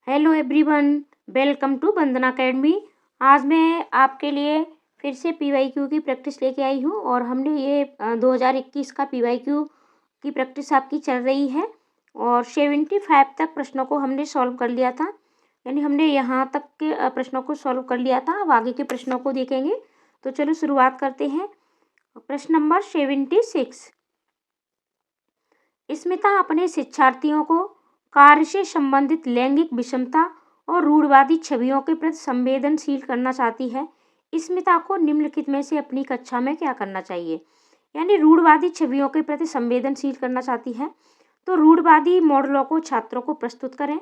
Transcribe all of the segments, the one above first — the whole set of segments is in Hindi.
Hello everyone, welcome to Vandana academy. आज मैं आपके लिए फिर से पीवाईक्यू की प्रैक्टिस लेके आई हूँ और हमने ये 2021 का पीवाईक्यू की प्रैक्टिस आपकी चल रही है और 75 तक प्रश्नों को हमने सॉल्व कर लिया था। यानी हमने यहाँ तक के प्रश्नों को सॉल्व कर लिया था। अब आगे के प्रश्नों को देखेंगे। तो चलो शुरुआत करते हैं। प्रश्न नंबर 76। स्मिता अपने शिक्षार्थियों को कार्य से संबंधित लैंगिक विषमता और रूढ़वादी छवियों के प्रति संवेदनशील करना चाहती है। स्मिता को निम्नलिखित में से अपनी कक्षा में क्या करना चाहिए? यानी रूढ़वादी छवियों के प्रति संवेदनशील करना चाहती है तो रूढ़वादी मॉडलों को छात्रों को प्रस्तुत करें,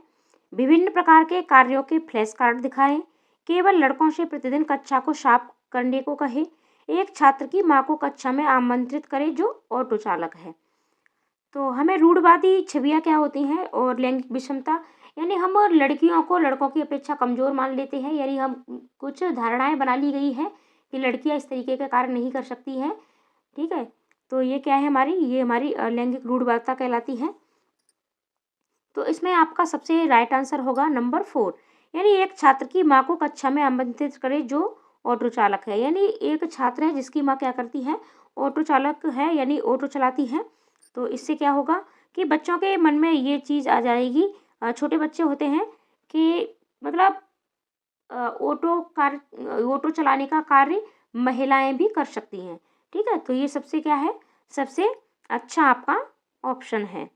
विभिन्न प्रकार के कार्यों के फ्लैश कार्ड दिखाएं, केवल लड़कों से प्रतिदिन कक्षा को साफ करने को कहे, एक छात्र की माँ को कक्षा में आमंत्रित करे जो ऑटो चालक है। तो हमें रूढ़वादी छवियाँ क्या होती हैं और लैंगिक विषमता, यानी हम लड़कियों को लड़कों की अपेक्षा कमज़ोर मान लेते हैं। यानी हम कुछ धारणाएं बना ली गई है कि लड़कियां इस तरीके के कार्य नहीं कर सकती हैं। ठीक है, तो ये क्या है ये हमारी लैंगिक रूढ़वादिता कहलाती है। तो इसमें आपका सबसे राइट आंसर होगा नंबर 4। यानी एक छात्र की माँ को कक्षा में आमंत्रित करे जो ऑटो चालक है। यानी एक छात्र है जिसकी माँ क्या करती है, ऑटो चालक है, यानी ऑटो चलाती है। तो इससे क्या होगा कि बच्चों के मन में ये चीज़ आ जाएगी। छोटे बच्चे होते हैं कि मतलब ऑटो चलाने का कार्य महिलाएं भी कर सकती हैं। ठीक है, तो ये सबसे क्या है, सबसे अच्छा आपका ऑप्शन है।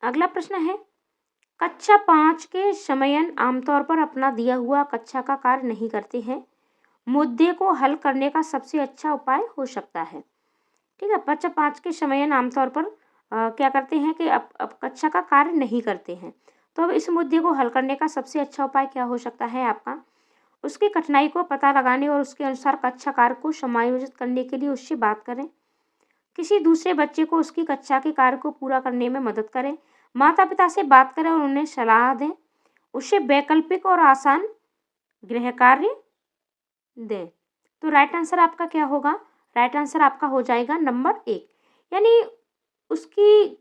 अगला प्रश्न है, कक्षा 5 के समयन आमतौर पर अपना दिया हुआ कक्षा का कार्य नहीं करते हैं। मुद्दे को हल करने का सबसे अच्छा उपाय हो सकता है। ठीक है, कक्षा 5 के समयन आमतौर पर क्या करते हैं कि अब कक्षा का कार्य नहीं करते हैं। तो अब इस मुद्दे को हल करने का सबसे अच्छा उपाय क्या हो सकता है आपका? उसकी कठिनाई को पता लगाने और उसके अनुसार कक्षा कार्य को समायोजित करने के लिए उससे बात करें, किसी दूसरे बच्चे को उसकी कक्षा के कार्य को पूरा करने में मदद करें, माता पिता से बात करें और उन्हें सलाह दें, उससे वैकल्पिक और आसान गृह कार्य दें। तो राइट आंसर आपका क्या होगा? राइट आंसर आपका हो जाएगा नंबर 1। यानी उसकी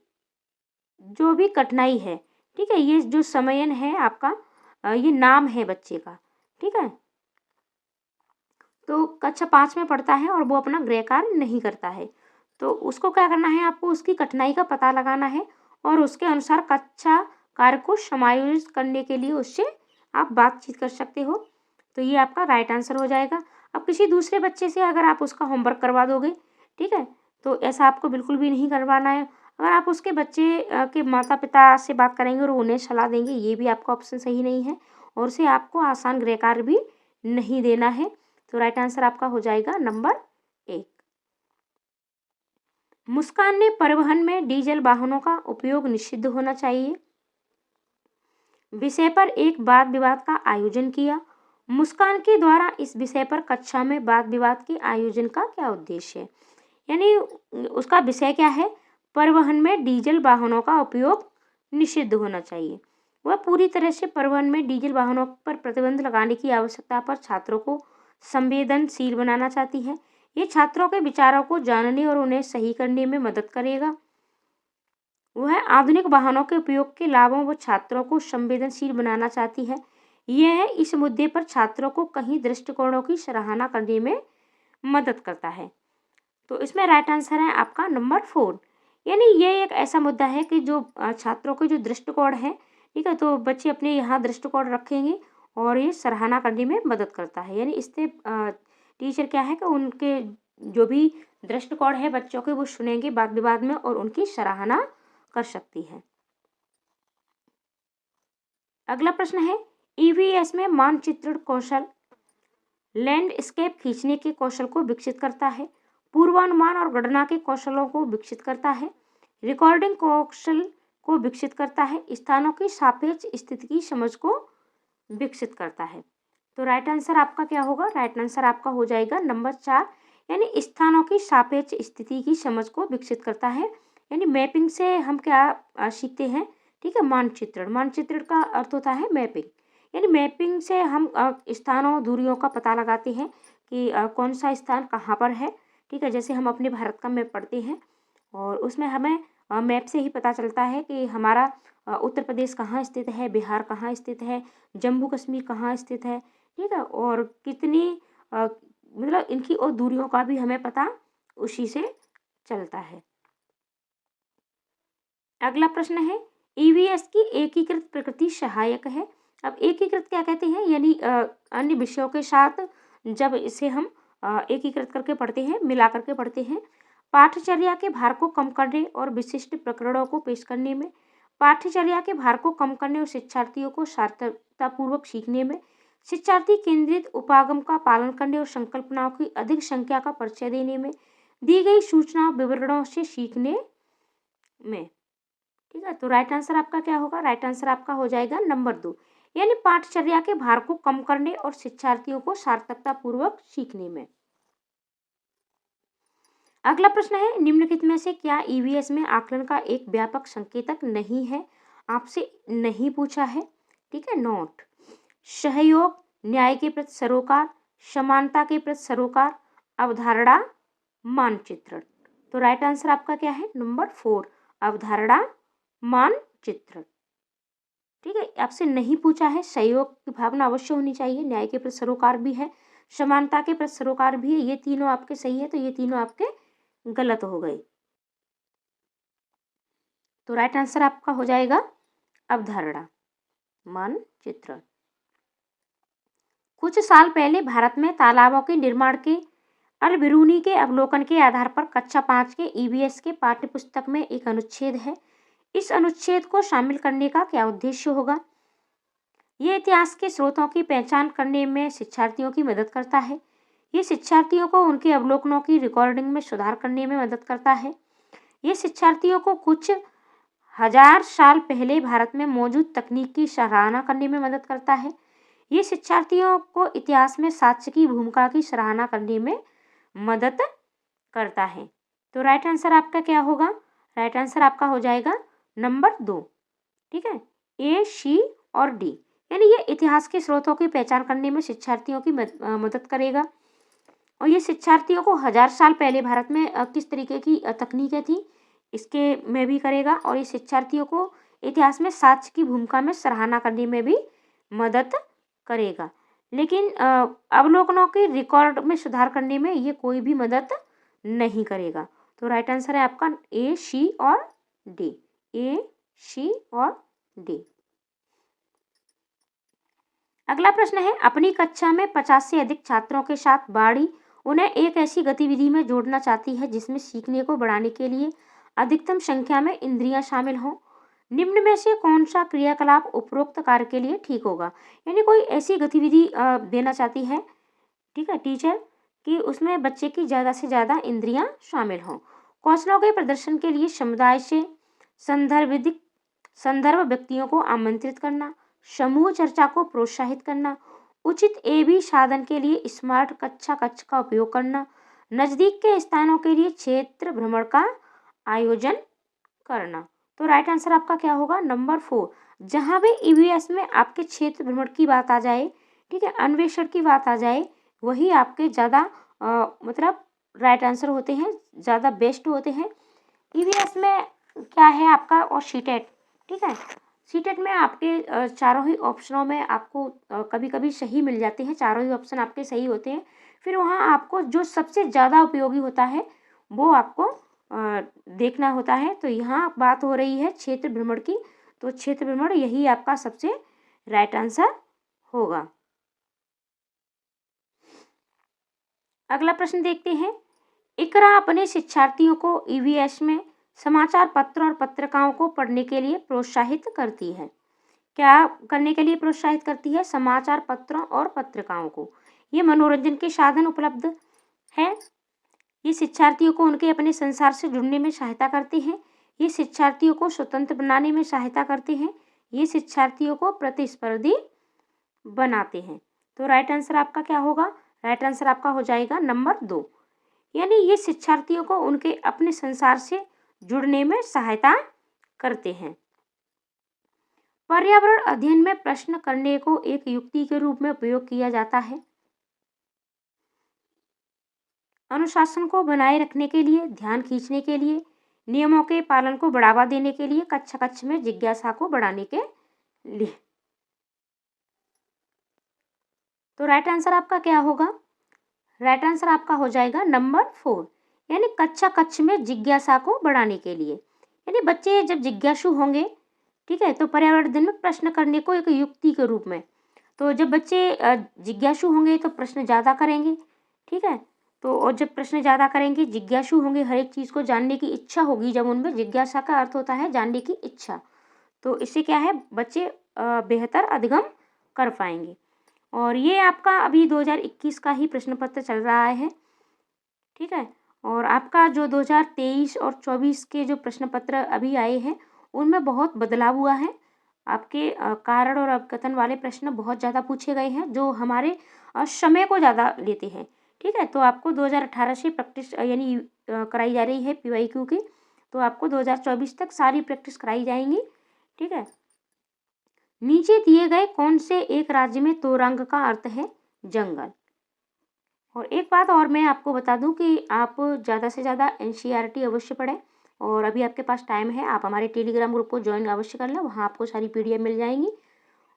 जो भी कठिनाई है, ठीक है, ये जो समयन है आपका, ये नाम है बच्चे का। ठीक है, तो कक्षा 5 में पढ़ता है और वो अपना गृह कार्य नहीं करता है। तो उसको क्या करना है, आपको उसकी कठिनाई का पता लगाना है और उसके अनुसार कक्षा कार्य को समायोजित करने के लिए उससे आप बातचीत कर सकते हो। तो ये आपका राइट आंसर हो जाएगा। अब किसी दूसरे बच्चे से अगर आप उसका होमवर्क करवा दोगे, ठीक है, तो ऐसा आपको बिल्कुल भी नहीं करवाना है। अगर आप उसके बच्चे के माता पिता से बात करेंगे और उन्हें सलाह देंगे, ये भी आपका ऑप्शन सही नहीं है और उसे आपको आसान गृह कार्य भी नहीं देना है। तो राइट आंसर आपका हो जाएगा नंबर 1। मुस्कान ने परिवहन में डीजल वाहनों का उपयोग निषिद्ध होना चाहिए विषय पर एक वाद विवाद का आयोजन किया। मुस्कान के द्वारा इस विषय पर कक्षा में वाद विवाद के आयोजन का क्या उद्देश्य है? यानी उसका विषय क्या है? परिवहन में डीजल वाहनों का उपयोग निषिद्ध होना चाहिए। वह पूरी तरह से परिवहन में डीजल वाहनों पर प्रतिबंध लगाने की आवश्यकता पर छात्रों को संवेदनशील बनाना चाहती है। ये छात्रों के विचारों को जानने और उन्हें सही करने में मदद करेगा। वह आधुनिक वाहनों के उपयोग के लाभों व छात्रों को संवेदनशील बनाना चाहती है। यह इस मुद्दे पर छात्रों को कई दृष्टिकोणों की सराहना करने में मदद करता है। तो इसमें राइट आंसर है आपका नंबर 4। यानी ये एक ऐसा मुद्दा है कि जो छात्रों के जो दृष्टिकोण है, ठीक है, तो बच्चे अपने यहाँ दृष्टिकोण रखेंगे और ये सराहना करने में मदद करता है। यानी इससे टीचर क्या है कि उनके जो भी दृष्टिकोण है बच्चों के, वो सुनेंगे वाद विवाद में और उनकी सराहना कर सकती है। अगला प्रश्न है, ईवीएस में मानचित्रण कौशल लैंडस्केप खींचने के कौशल को विकसित करता है, पूर्वानुमान और गणना के कौशलों को विकसित करता है, रिकॉर्डिंग कौशल को विकसित करता है, स्थानों की सापेक्ष स्थिति की समझ को विकसित करता है। तो राइट आंसर आपका क्या होगा? राइट आंसर आपका हो जाएगा नंबर 4। यानी स्थानों की सापेक्ष स्थिति की समझ को विकसित करता है। यानी मैपिंग से हम क्या सीखते हैं? ठीक है, मानचित्रण। मानचित्रण का अर्थ होता है मैपिंग। यानी मैपिंग से हम स्थानों दूरियों का पता लगाते हैं कि कौन सा स्थान कहाँ पर है। ठीक है, जैसे हम अपने भारत का मैप पढ़ते हैं और उसमें हमें मैप से ही पता चलता है कि हमारा उत्तर प्रदेश कहाँ स्थित है, बिहार कहाँ स्थित है, जम्मू कश्मीर कहाँ स्थित है, ठीक है, और कितनी मतलब इनकी और दूरियों का भी हमें पता उसी से चलता है। अगला प्रश्न है, ईवीएस की एकीकृत प्रकृति सहायक है। अब एकीकृत क्या कहते हैं, यानी अन्य विषयों के साथ जब इसे हम एकीकृत करके पढ़ते हैं, मिला करके पढ़ते हैं। पाठ्यचर्या के भार को कम करने और विशिष्ट प्रकरणों को पेश करने में, पाठ्यचर्या के भार को कम करने और शिक्षार्थियों को सार्थकतापूर्वक सीखने में, शिक्षार्थी केंद्रित उपागम का पालन करने और संकल्पनाओं की अधिक संख्या का परिचय देने में, दी गई सूचना विवरणों से सीखने में। ठीक है, तो राइट आंसर आपका क्या होगा? राइट आंसर आपका हो जाएगा नंबर 2, यानी पाठ्यचर्या के भार को कम करने और शिक्षार्थियों को सार्थकता पूर्वक सीखने में। अगला प्रश्न है, निम्नलिखित में से क्या ईवीएस में आकलन का एक व्यापक संकेतक नहीं है? आपसे नहीं पूछा है, ठीक है। नोट, सहयोग, न्याय के प्रति सरोकार, समानता के प्रति सरोकार, अवधारणा, मानचित्रण। तो राइट आंसर आपका क्या है? नंबर 4, अवधारणा, मानचित्रण। ठीक है, आपसे नहीं पूछा है, सहयोग की भावना अवश्य होनी चाहिए, न्याय के प्रति सरोकार भी है, समानता के प्रति सरोकार भी है, ये तीनों आपके सही है, तो ये तीनों आपके गलत हो गए। तो राइट आंसर आपका हो जाएगा अवधारणा, मानचित्रण। कुछ साल पहले भारत में तालाबों के निर्माण के अल-बिरूनी के अवलोकन के आधार पर कक्षा 5 के ईवीएस के पाठ्य पुस्तक में एक अनुच्छेद है। इस अनुच्छेद को शामिल करने का क्या उद्देश्य होगा? ये इतिहास के स्रोतों की पहचान करने में शिक्षार्थियों की मदद करता है। ये शिक्षार्थियों को उनके अवलोकनों की रिकॉर्डिंग में सुधार करने में मदद करता है। ये शिक्षार्थियों को कुछ हजार साल पहले भारत में मौजूद तकनीक की सराहना करने में मदद करता है। ये शिक्षार्थियों को इतिहास में साक्ष्य की भूमिका की सराहना करने में मदद करता है। तो राइट आंसर आपका क्या होगा? राइट आंसर आपका हो जाएगा नंबर 2, ठीक है, ए, सी और डी, यानी ये इतिहास के स्रोतों की पहचान करने में शिक्षार्थियों की मदद करेगा। और ये शिक्षार्थियों को 1000 साल पहले भारत में किस तरीके की तकनीकें थी, इसके में भी करेगा। और ये शिक्षार्थियों को इतिहास में साक्ष्य की भूमिका में सराहना करने में भी मदद करेगा। लेकिन अवलोकनों के रिकॉर्ड में सुधार करने में ये कोई भी मदद नहीं करेगा। तो राइट आंसर है आपका ए, सी और डी, ए, सी और डी। अगला प्रश्न है, अपनी कक्षा में 50 से अधिक छात्रों के साथ बाड़ी उन्हें एक ऐसी गतिविधि में जोड़ना चाहती है जिसमें सीखने को बढ़ाने के लिए अधिकतम संख्या में इंद्रियां शामिल हों। निम्न में से कौन सा क्रियाकलाप उपरोक्त कार्य के लिए ठीक होगा? यानी कोई ऐसी गतिविधि देना चाहती है, ठीक है, टीचर, कि उसमें बच्चे की ज़्यादा से ज़्यादा इंद्रियां शामिल हों। कौशलों के प्रदर्शन के लिए समुदाय से संदर्भ व्यक्तियों को आमंत्रित करना, समूह चर्चा को प्रोत्साहित करना, उचित एबी साधन के लिए स्मार्ट कक्षा कक्ष का उपयोग करना, नज़दीक के स्थानों के लिए क्षेत्र भ्रमण का आयोजन करना। तो राइट आंसर आपका क्या होगा? नंबर 4, जहाँ भी ईवीएस में आपके क्षेत्र भ्रमण की बात आ जाए, ठीक है, अन्वेषण की बात आ जाए, वही आपके ज़्यादा मतलब राइट आंसर होते हैं, ज़्यादा बेस्ट होते हैं। ईवीएस में क्या है आपका, और सीटेट, ठीक है, सीटेट में आपके चारों ही ऑप्शनों में आपको कभी कभी सही मिल जाते हैं, चारों ही ऑप्शन आपके सही होते हैं। फिर वहाँ आपको जो सबसे ज़्यादा उपयोगी होता है वो आपको देखना होता है। तो यहाँ बात हो रही है क्षेत्र भ्रमण की, तो क्षेत्र भ्रमण यही आपका सबसे राइट आंसर होगा। अगला प्रश्न देखते हैं, इकरा अपने शिक्षार्थियों को ईवीएस में समाचार पत्र और पत्रिकाओं को पढ़ने के लिए प्रोत्साहित करती है। क्या करने के लिए प्रोत्साहित करती है? समाचार पत्रों और पत्रिकाओं को। ये मनोरंजन के साधन उपलब्ध है। ये शिक्षार्थियों को उनके अपने संसार से जुड़ने में सहायता करते हैं। ये शिक्षार्थियों को स्वतंत्र बनाने में सहायता करते हैं। ये शिक्षार्थियों को प्रतिस्पर्धी बनाते हैं। तो राइट आंसर आपका क्या होगा? राइट आंसर आपका हो जाएगा नंबर 2, यानी ये शिक्षार्थियों को उनके अपने संसार से जुड़ने में सहायता करते हैं। पर्यावरण अध्ययन में प्रश्न करने को एक युक्ति के रूप में उपयोग किया जाता है। अनुशासन को बनाए रखने के लिए, ध्यान खींचने के लिए, नियमों के पालन को बढ़ावा देने के लिए, कक्षा कक्ष में जिज्ञासा को बढ़ाने के लिए। तो राइट आंसर आपका क्या होगा? राइट आंसर आपका हो जाएगा नंबर 4, यानी कक्षा कक्ष में जिज्ञासा को बढ़ाने के लिए। यानी बच्चे जब जिज्ञासु होंगे, ठीक है, तो पर्यावरण दिन में प्रश्न करने को एक युक्ति के रूप में, तो जब बच्चे जिज्ञासु होंगे तो प्रश्न ज़्यादा करेंगे, ठीक है। तो और जब प्रश्न ज़्यादा करेंगे, जिज्ञासु होंगे, हर एक चीज़ को जानने की इच्छा होगी, जब उनमें जिज्ञासा का अर्थ होता है जानने की इच्छा, तो इससे क्या है, बच्चे बेहतर अधिगम कर पाएंगे। और ये आपका अभी 2021 का ही प्रश्न पत्र चल रहा है, ठीक है। और आपका जो 2023 और 24 के जो प्रश्न पत्र अभी आए हैं, उनमें बहुत बदलाव हुआ है। आपके कारण और अपकथन वाले प्रश्न बहुत ज़्यादा पूछे गए हैं, जो हमारे समय को ज़्यादा लेते हैं, ठीक है। तो आपको 2018 से प्रैक्टिस यानी कराई जा रही है PYQ की, तो आपको 2024 तक सारी प्रैक्टिस कराई जाएंगी, ठीक है। नीचे दिए गए कौन से एक राज्य में तोरंग का अर्थ है जंगल? और एक बात और मैं आपको बता दूं कि आप ज़्यादा से ज़्यादा NCERT अवश्य पढ़ें, और अभी आपके पास टाइम है, आप हमारे टेलीग्राम ग्रुप को ज्वाइन अवश्य कर लें, वहाँ आपको सारी PDF मिल जाएंगी।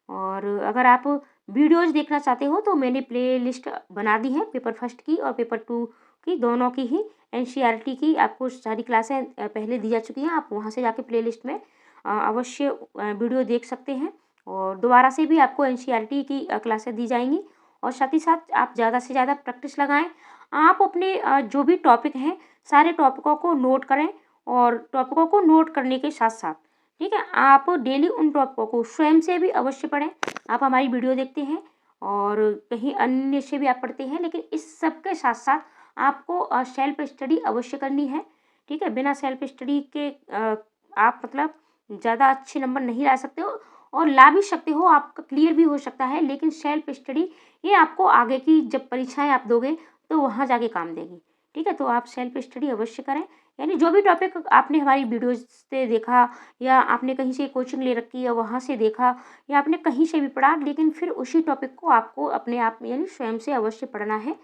और अगर आप वीडियोज़ देखना चाहते हो तो मैंने प्लेलिस्ट बना दी है, पेपर फर्स्ट की और पेपर 2 की, दोनों की ही NCERT की आपको सारी क्लासें पहले दी जा चुकी हैं। आप वहाँ से जाके प्लेलिस्ट में अवश्य वीडियो देख सकते हैं, और दोबारा से भी आपको NCERT की क्लासें दी जाएंगी। और साथ ही साथ आप ज़्यादा से ज़्यादा प्रैक्टिस लगाएं। आप अपने जो भी टॉपिक हैं, सारे टॉपिकों को नोट करें, और टॉपिकों को नोट करने के साथ साथ, ठीक है, आप डेली उन टॉपिकों को स्वयं से भी अवश्य पढ़ें। आप हमारी वीडियो देखते हैं और कहीं अन्य से भी आप पढ़ते हैं, लेकिन इस सब के साथ साथ आपको सेल्फ स्टडी अवश्य करनी है, ठीक है। बिना सेल्फ स्टडी के आप मतलब ज़्यादा अच्छे नंबर नहीं ला सकते हो, और ला भी सकते हो, आपका क्लियर भी हो सकता है, लेकिन सेल्फ स्टडी ये आपको आगे की जब परीक्षाएं आप दोगे तो वहाँ जाके काम देगी, ठीक है। तो आप सेल्फ स्टडी अवश्य करें, यानी जो भी टॉपिक आपने हमारी वीडियोज से देखा, या आपने कहीं से कोचिंग ले रखी है वहाँ से देखा, या आपने कहीं से भी पढ़ा, लेकिन फिर उसी टॉपिक को आपको अपने आप यानी स्वयं से अवश्य पढ़ना है।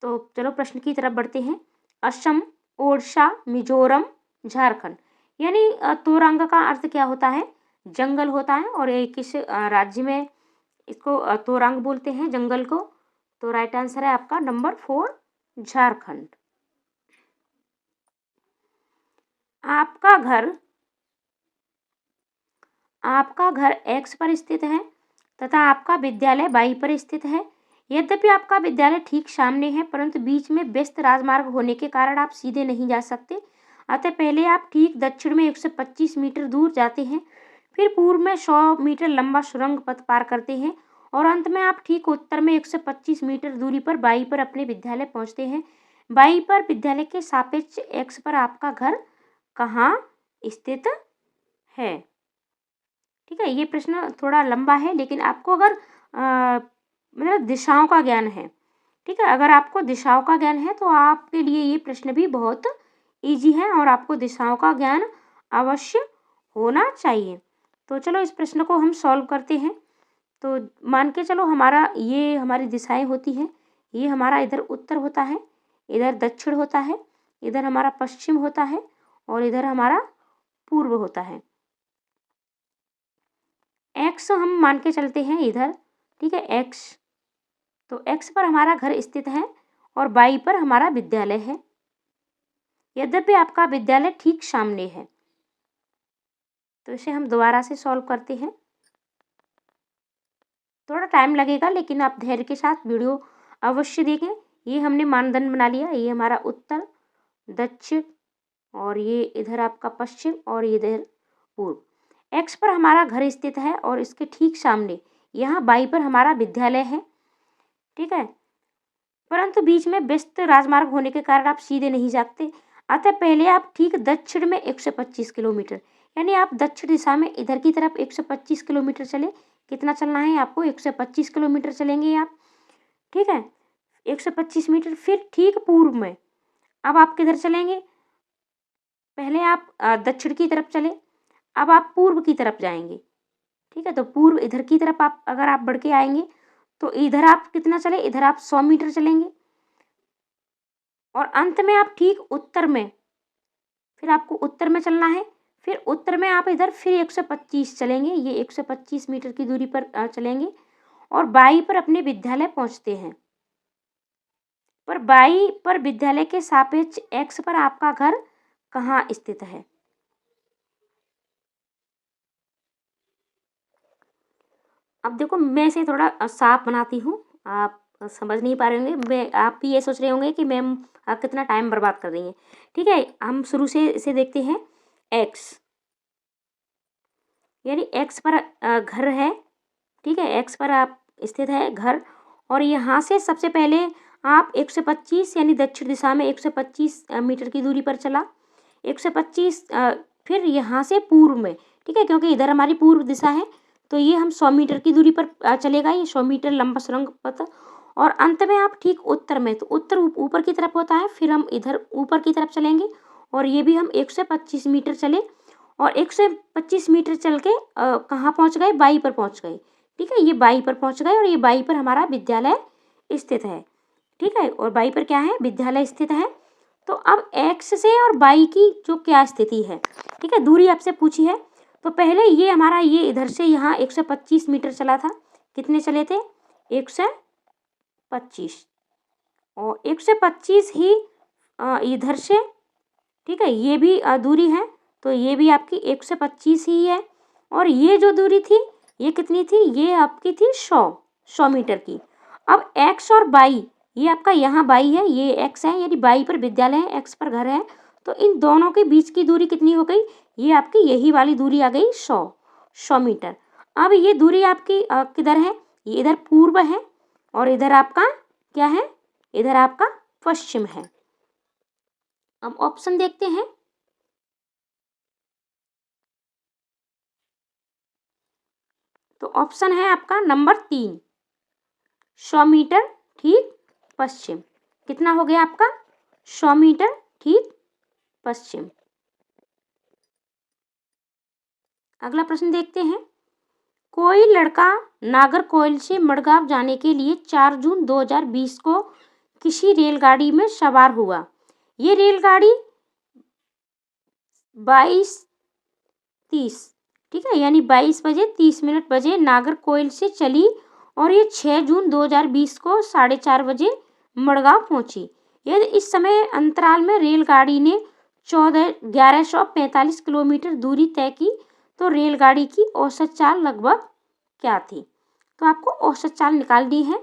तो चलो प्रश्न की तरफ बढ़ते हैं। असम, ओडिशा, मिजोरम, झारखंड, यानी तोरंग का अर्थ क्या होता है? जंगल होता है। और ये किस राज्य में इसको तोरंग बोलते हैं, जंगल को? तो राइट आंसर है आपका नंबर 4, झारखंड। आपका घर X पर स्थित है तथा आपका विद्यालय Y पर स्थित है। यद्यपि आपका विद्यालय ठीक सामने है, परंतु बीच में व्यस्त राजमार्ग होने के कारण आप सीधे नहीं जा सकते। अतः पहले आप ठीक दक्षिण में 125 मीटर दूर जाते हैं, फिर पूर्व में 100 मीटर लंबा सुरंग पथ पार करते हैं, और अंत में आप ठीक उत्तर में 125 मीटर दूरी पर Y पर अपने विद्यालय पहुंचते हैं। Y पर विद्यालय के सापेक्ष X पर आपका घर कहाँ स्थित है? ठीक है, ये प्रश्न थोड़ा लंबा है, लेकिन आपको अगर मतलब दिशाओं का ज्ञान है, ठीक है, अगर आपको दिशाओं का ज्ञान है तो आपके लिए ये प्रश्न भी बहुत इजी है, और आपको दिशाओं का ज्ञान अवश्य होना चाहिए। तो चलो इस प्रश्न को हम सॉल्व करते हैं। तो मान के चलो ये हमारी दिशाएं होती हैं, ये हमारा इधर उत्तर होता है, इधर दक्षिण होता है, इधर हमारा पश्चिम होता है, और इधर हमारा पूर्व होता है। X हम मान के चलते हैं इधर, ठीक है, X। तो X पर हमारा घर स्थित है और Y पर हमारा विद्यालय है। यद्यपि आपका विद्यालय ठीक सामने है। तो इसे हम दोबारा से सॉल्व करते हैं। थोड़ा टाइम लगेगा, लेकिन आप धैर्य के साथ वीडियो अवश्य देखें। ये हमने मानदंड बना लिया, ये हमारा उत्तर, दक्षिण, और ये इधर आपका पश्चिम, और इधर पूर्व। X पर हमारा घर स्थित है और इसके ठीक सामने यहाँ Y पर हमारा विद्यालय है, ठीक है, परंतु बीच में व्यस्त राजमार्ग होने के कारण आप सीधे नहीं जाते। अतः पहले आप ठीक दक्षिण में 125 किलोमीटर, यानी आप दक्षिण दिशा में इधर की तरफ 125 किलोमीटर चले। कितना चलना है आपको? 125 किलोमीटर चलेंगे आप, ठीक है, 125 मीटर। फिर ठीक पूर्व में अब आप किधर चलेंगे? पहले आप दक्षिण की तरफ चले, अब आप पूर्व की तरफ जाएंगे, ठीक है। तो पूर्व इधर की तरफ आप अगर आप बढ़ के आएंगे तो इधर आप कितना चले? इधर आप 100 मीटर चलेंगे, और अंत में आप ठीक उत्तर में, फिर आपको उत्तर में चलना है। फिर उत्तर में आप इधर फिर 125 चलेंगे, ये 125 मीटर की दूरी पर चलेंगे और 22 पर अपने विद्यालय पहुंचते हैं। पर 22 पर विद्यालय के सापेक्ष x पर आपका घर कहाँ स्थित है? अब देखो मैं इसे थोड़ा साफ बनाती हूँ, आप समझ नहीं पा रहे होंगे, मैं आप भी ये सोच रहे होंगे कि मैम आप कितना टाइम बर्बाद कर रही हैं। ठीक है, हम शुरू से इसे देखते हैं। x यानी x पर घर है। ठीक है, x पर आप स्थित है घर, और यहाँ से सबसे पहले आप 125 यानी दक्षिण दिशा में 125 मीटर की दूरी पर चला। 125 फिर यहाँ से पूर्व में, ठीक है, क्योंकि इधर हमारी पूर्व दिशा है तो ये हम 100 मीटर की दूरी पर चलेगा, ये 100 मीटर लंबा सुरंग पथ। और अंत में आप ठीक उत्तर में, तो उत्तर ऊपर की तरफ होता है, फिर हम इधर ऊपर की तरफ चलेंगे और ये भी हम 125 मीटर चले और 125 मीटर चल के कहाँ पहुँच गए? 22 पर पहुँच गए। ठीक है, ये 22 पर पहुँच गए और ये 22 पर हमारा विद्यालय स्थित है। ठीक है, और 22 पर क्या है? विद्यालय स्थित है। तो अब x से और y की जो क्या स्थिति है, ठीक है, दूरी आपसे पूछी है। तो पहले ये हमारा ये इधर से यहाँ 125 मीटर चला था, कितने चले थे? 125, और 125 ही इधर से, ठीक है, ये भी दूरी है, तो ये भी आपकी 125 ही है। और ये जो दूरी थी ये कितनी थी? ये आपकी थी 100 मीटर की। अब x और y, ये आपका यहाँ y है, ये x है, यानी y पर विद्यालय है, x पर घर है, तो इन दोनों के बीच की दूरी कितनी हो गई? ये आपकी यही वाली दूरी आ गई 100 मीटर। अब ये दूरी आपकी किधर है? ये इधर पूर्व है और इधर आपका क्या है? इधर आपका पश्चिम है। अब ऑप्शन देखते हैं। तो ऑप्शन है आपका नंबर 3, 100 मीटर ठीक पश्चिम। कितना हो गया आपका? 100 मीटर ठीक पश्चिम। अगला प्रश्न देखते हैं। कोई लड़का नागरकोइल से मडगांव जाने के लिए 4 जून 2020 को किसी रेलगाड़ी में सवार हुआ। ये रेलगाड़ी 22:30, ठीक है, यानी 22:30 बजे नागरकोइल से चली और ये 6 जून 2020 को 4:30 बजे मडगांव पहुंची। यदि इस समय अंतराल में रेलगाड़ी ने 1145 किलोमीटर दूरी तय की तो रेलगाड़ी की औसत चाल लगभग क्या थी? तो आपको औसत चाल निकालनी है।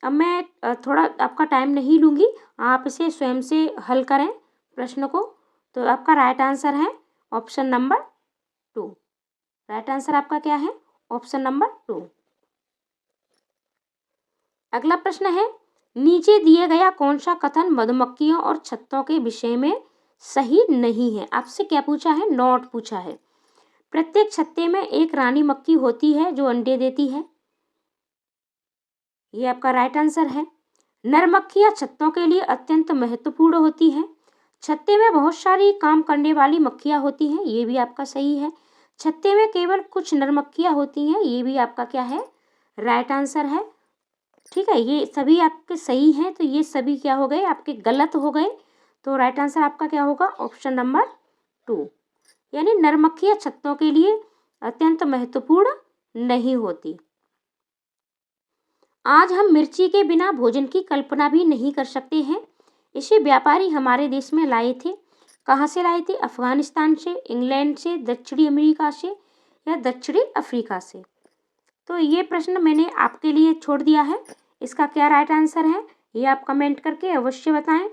अब मैं थोड़ा आपका टाइम नहीं लूँगी, आप इसे स्वयं से हल करें प्रश्न को। तो आपका राइट आंसर है ऑप्शन नंबर 2। राइट आंसर आपका क्या है? Option number 2। अगला प्रश्न है, नीचे दिए गया कौन सा कथन मधुमक्खियों और छत्तों के विषय में सही नहीं है? आपसे क्या पूछा है? नॉट पूछा है। प्रत्येक छत्ते में एक रानी मक्खी होती है जो अंडे देती है, ये आपका राइट आंसर है। नर मक्खियाँ छत्तों के लिए अत्यंत महत्वपूर्ण होती हैं। छत्ते में बहुत सारी काम करने वाली मक्खियाँ होती हैं, ये भी आपका सही है। छत्ते में केवल कुछ नर मक्खियाँ होती हैं, ये भी आपका क्या है? राइट आंसर है। ठीक है, ये सभी आपके सही हैं, तो ये सभी क्या हो गए? आपके गलत हो गए। तो राइट आंसर आपका क्या होगा? ऑप्शन नंबर 2, यानी नर मक्खियाँ छत्तों के लिए अत्यंत महत्वपूर्ण नहीं होती। आज हम मिर्ची के बिना भोजन की कल्पना भी नहीं कर सकते हैं। इसे व्यापारी हमारे देश में लाए थे। कहाँ से लाए थे? अफगानिस्तान से, इंग्लैंड से, दक्षिणी अमेरिका से या दक्षिणी अफ्रीका से। तो ये प्रश्न मैंने आपके लिए छोड़ दिया है, इसका क्या राइट आंसर है ये आप कमेंट करके अवश्य बताएं।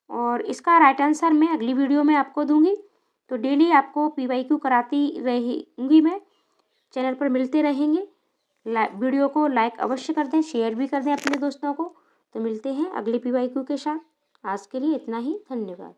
और इसका राइट आंसर मैं अगली वीडियो में आपको दूंगी। तो डेली आपको PYQ कराती रहूँगी मैं, चैनल पर मिलते रहेंगे। वीडियो को लाइक अवश्य कर दें, शेयर भी कर दें अपने दोस्तों को। तो मिलते हैं अगले PYQ के साथ। आज के लिए इतना ही, धन्यवाद।